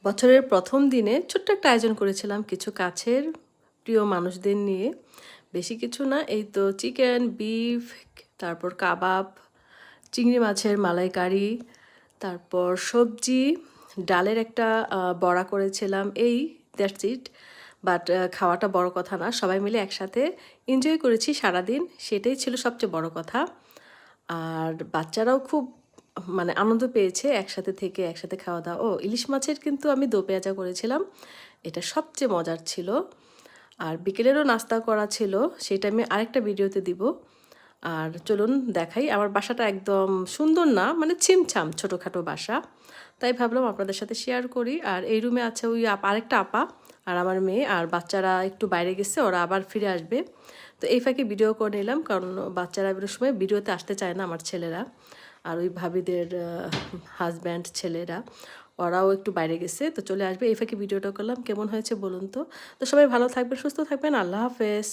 বছরের প্রথম দিনে ছোট্ট একটা আয়োজন করেছিলাম কিছু কাছের প্রিয় মানুষদের নিয়ে। বেশি কিছু না, এই তো চিকেন, বিফ, তারপর কাবাব, চিংড়ি মাছের মালাইকারি, তারপর সবজি, ডালের একটা বড়া করেছিলাম। এই দ্যাটস ইট। বাট খাওয়াটা বড় কথা না, সবাই মিলে একসাথে এনজয় করেছি সারাদিন, সেটাই ছিল সবচেয়ে বড় কথা। আর বাচ্চারাও খুব আনন্দ পেয়েছে একসাথে থেকে, একসাথে খাওয়া দাওয়া। ও ইলিশ মাছের কিন্তু আমি দো পেঁয়াজা করেছিলাম, এটা সবচেয়ে মজার ছিল। আর বিকেলেরও নাস্তা করা ছিল, সেটা আমি আরেকটা ভিডিওতে দিব। আর চলুন দেখাই, আমার বাসাটা একদম সুন্দর না, ছিমছাম ছোটোখাটো বাসা, তাই ভাবলাম আপনাদের সাথে শেয়ার করি। আর এই রুমে আছে ওই আরেকটা আপা আর আমার মেয়ে, আর বাচ্চারা একটু বাইরে গেছে, ওরা আবার ফিরে আসবে। তো এই ফাঁকে ভিডিও করে নিলাম, কারণ বাচ্চারা বেরোর সময় ভিডিওতে আসতে চায় না আমার ছেলেরা, আর ওই ভাবিদের হাজব্যান্ড ছেলেরা, ওরাও একটু বাইরে গেছে, তো চলে আসবে। এই ফাঁকে ভিডিওটা করলাম। কেমন হয়েছে বলুন তো। তো সবাই ভালো থাকবেন, সুস্থ থাকবেন, আল্লাহ হাফেজ।